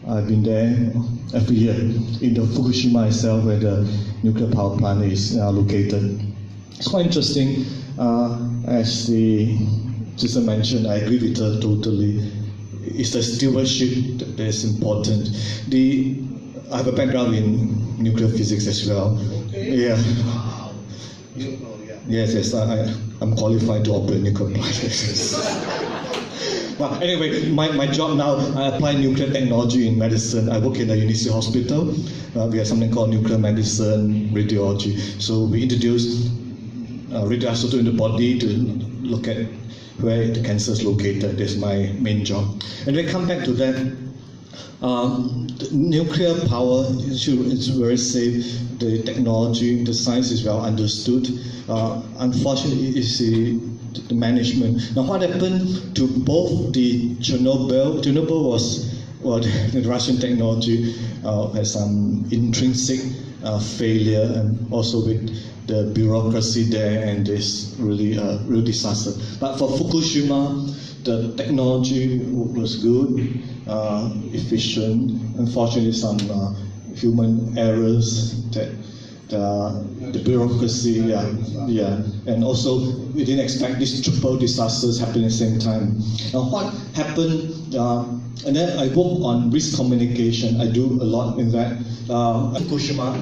I've been there every year in the Fukushima itself, where the nuclear power plant is located. It's quite interesting. As the sister mentioned, I agree with her totally. It's the stewardship that is important. I have a background in nuclear physics as well. Okay. Yeah. Wow. Yes. I'm qualified to operate nuclear plants. Well, anyway, my job now, I apply nuclear technology in medicine. I work in a university hospital. We have something called nuclear medicine, radiology. So we introduce radioisotope in the body to look at where the cancer is located. That's my main job. And we come back to that. The nuclear power is very safe. The technology, the science is well understood. Unfortunately, it's the management. Now, what happened to both the Chernobyl? Chernobyl was, well, the Russian technology has some intrinsic failure, and also with the bureaucracy there, and this really a real disaster. But for Fukushima, the technology was good, efficient. Unfortunately, some human errors that the bureaucracy, and also we didn't expect these triple disasters happening at the same time. Now, what happened? And then I work on risk communication. I do a lot in that. Fukushima,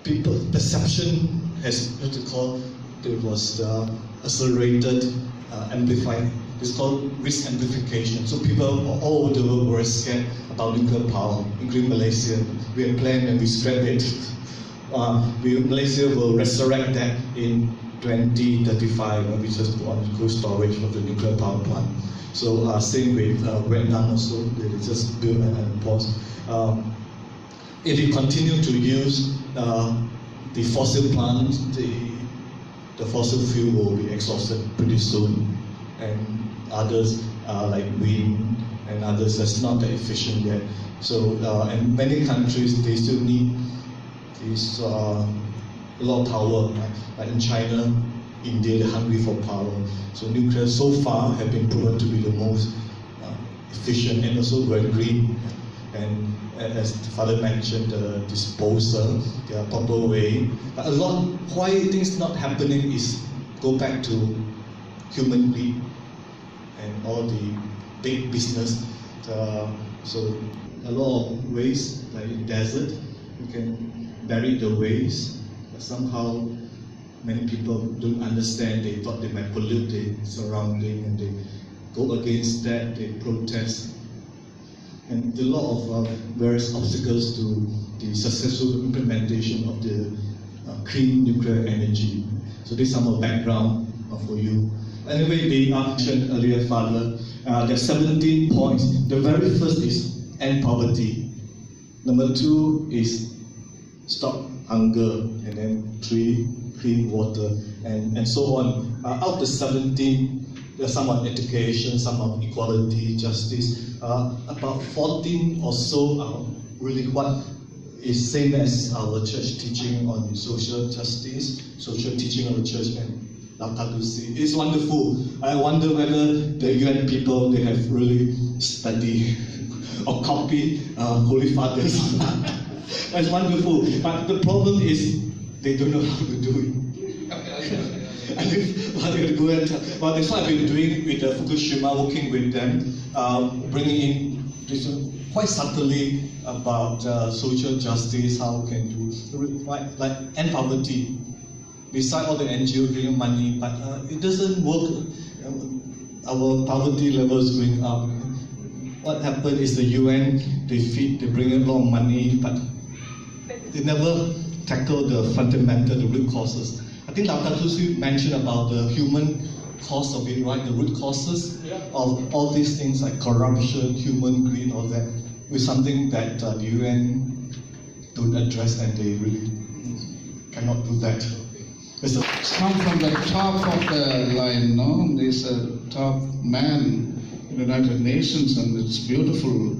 people's perception has what they call, it was accelerated, amplified. It's called risk amplification. So people all over the world were scared about nuclear power, including Malaysia. We had planned and we scrapped it. Malaysia will resurrect that in 2035 when we just put on cold storage for the nuclear power plant. So same with Vietnam also, they just built and pause. If we continue to use the fossil plants, the fossil fuel will be exhausted pretty soon. And others like wind and others that's not that efficient yet. So and many countries they still need this a lot of power. Like in China, India, they're hungry for power. So nuclear so far have been proven to be the most efficient and also very green. And as the Father mentioned, the disposal, the proper way. But a lot why things not happening is go back to human greed and all the big business. So a lot of waste, like in desert, you can bury the waste, but somehow many people don't understand. They thought they might pollute the surrounding, and they go against that, they protest. And a lot of various obstacles to the successful implementation of the clean nuclear energy. So this is some of background for you. Anyway, they mentioned earlier, Father, there are 17 points. The very first is end poverty. Number 2 is stop hunger. And then 3, clean water, and so on. Out of the 17, there's some on education, some on equality, justice. About 14 or so are really what is same as our church teaching on social justice, social teaching of the church, and Laudato. It's wonderful. I wonder whether the UN people, they have really studied or copied Holy Fathers. It's wonderful. But the problem is they don't know how to do it. I think well, that's what I've been doing with Fukushima, working with them, bringing in this, quite subtly about social justice, how we can do, like end poverty. Beside all the NGO giving money, but it doesn't work. Our poverty level is going up. What happened is the UN, they bring in a lot of money, but they never tackle the fundamental, the root causes. I think Laudato mentioned about the human cause of it, right? The root causes of all these things like corruption, human greed, all that, with something that the UN don't address, and they really cannot do that. It's come from the top of the line, no? There's a top man in the United Nations, and it's beautiful.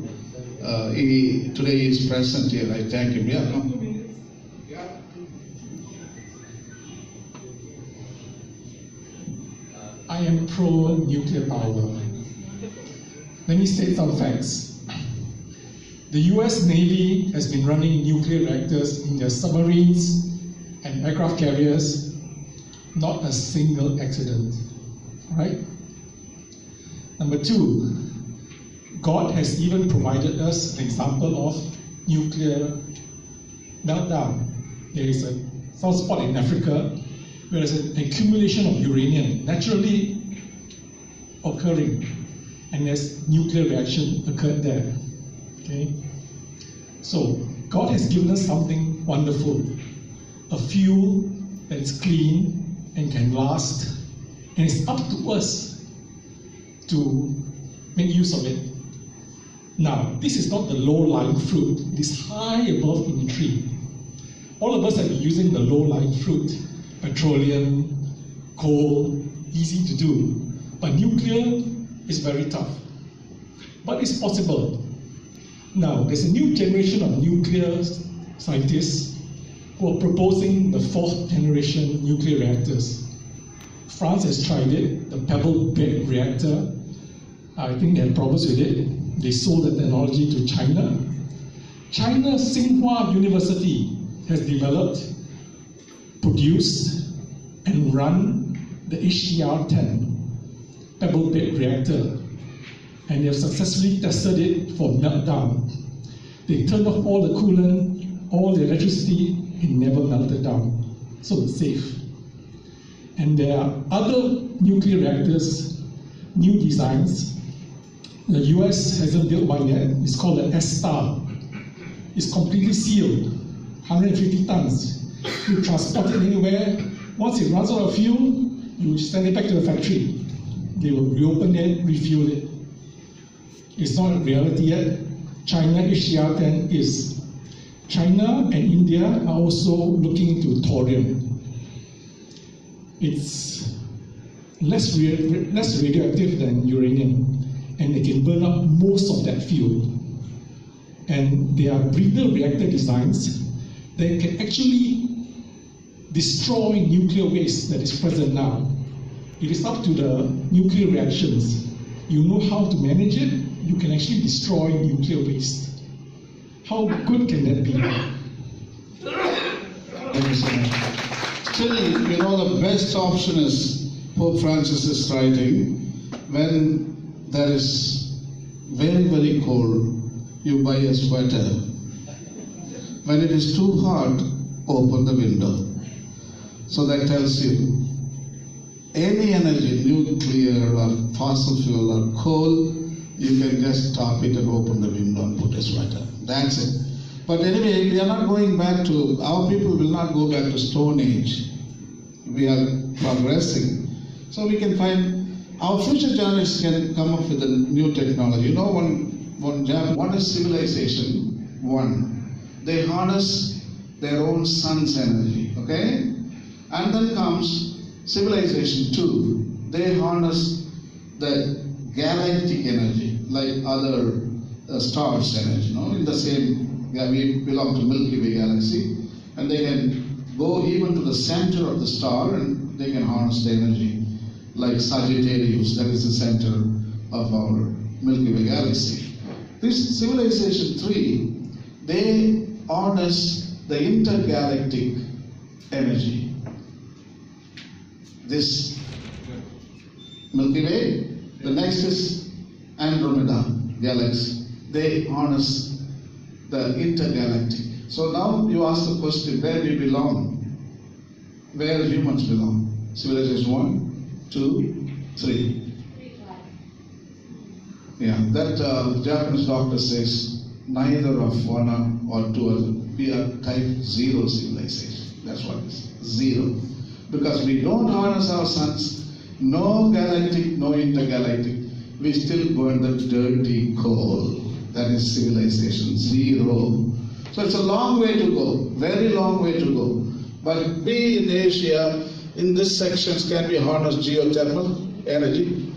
Today he is present here. I thank him. Yeah, no? I am pro-nuclear power. Let me state some facts. The US Navy has been running nuclear reactors in their submarines and aircraft carriers, not a single accident. Right? Number two, God has even provided us an example of nuclear meltdown. There is a soft spot in Africa where there's an accumulation of uranium naturally occurring, and there's nuclear reaction occurred there. Okay? So God has given us something wonderful, a fuel that is clean and can last, and it's up to us to make use of it. Now, this is not the low-lying fruit. It is high above in the tree. All of us have been using the low-lying fruit, petroleum, coal, easy to do. But nuclear is very tough. But it's possible. Now, there's a new generation of nuclear scientists who are proposing the fourth generation nuclear reactors. France has tried it, the pebble-bed reactor. I think they had problems with it. They sold the technology to China. China's Tsinghua University has developed, produced, and run the HDR-10 pebble-bed reactor, and they have successfully tested it for meltdown. They turned off all the coolant, all the electricity, it never melted down. So it's safe. And there are other nuclear reactors, new designs. The US hasn't built one yet. It's called the S-Star. It's completely sealed, 150 tons. You transport it anywhere. Once it runs out of fuel, you send it back to the factory. They will reopen it, refuel it. It's not a reality yet. China HDR-10 is. China and India are also looking into thorium. It's less radioactive than uranium, and they can burn up most of that fuel. And there are breeder reactor designs that can actually destroy nuclear waste that is present now. It is up to the nuclear reactions. You know how to manage it, you can actually destroy nuclear waste. How good can that be? Thank you so much. Still, you know, the best option is Pope Francis is writing, when there is very, very cold, you buy a sweater. When it is too hot, open the window. So that tells you, any energy, nuclear or fossil fuel or coal, you can just stop it and open the window and put a sweater. That's it. But anyway, we are not going back to, our people will not go back to Stone Age. We are progressing. So we can find, our future journalists can come up with a new technology. You know, one is civilization, they harness their own sun's energy, okay? And then comes civilization 2. They harness the galactic energy, like other stars energy, you know, in the same, we belong to Milky Way galaxy, and they can go even to the center of the star and they can harness the energy, like Sagittarius, that is the center of our Milky Way galaxy. This civilization 3, they harness the intergalactic energy. This Milky Way, the next is Andromeda galaxy. They harness the intergalactic. So now you ask the question, where we belong? Where humans belong? Civilization 1, 2, 3. Yeah, that Japanese doctor says neither of one or two other. We are type 0 civilization. That's what it is. 0. Because we don't harness our suns, no galactic, no intergalactic. We still burn the dirty coal. That is civilization 0. So it's a long way to go, very long way to go. But we in Asia, in this sections, can we harness geothermal energy?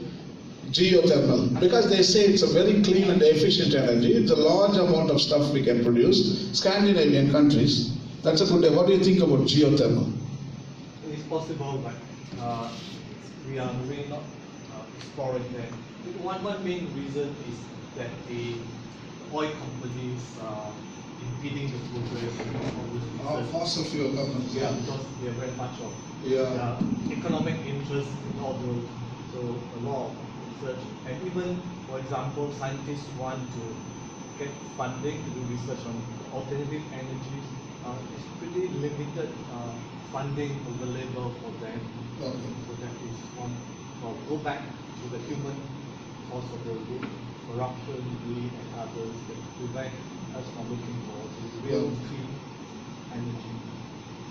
Geothermal, because they say it's a very clean and efficient energy. It's a large amount of stuff we can produce. Scandinavian countries, that's a good day. What do you think about geothermal? It's possible, but we are really not exploring that. One main reason is that the oil companies impeding the progress of this research. Fossil fuel companies. Yeah, because they are very much of Yeah. economic interest in all those. So a lot of research, and even, for example, scientists want to get funding to do research on alternative energies. It's pretty limited funding available for them. Okay. So that is one. Well, go back to the human cause of the root, corruption, greed, and others that prevent us from looking for the real clean energy.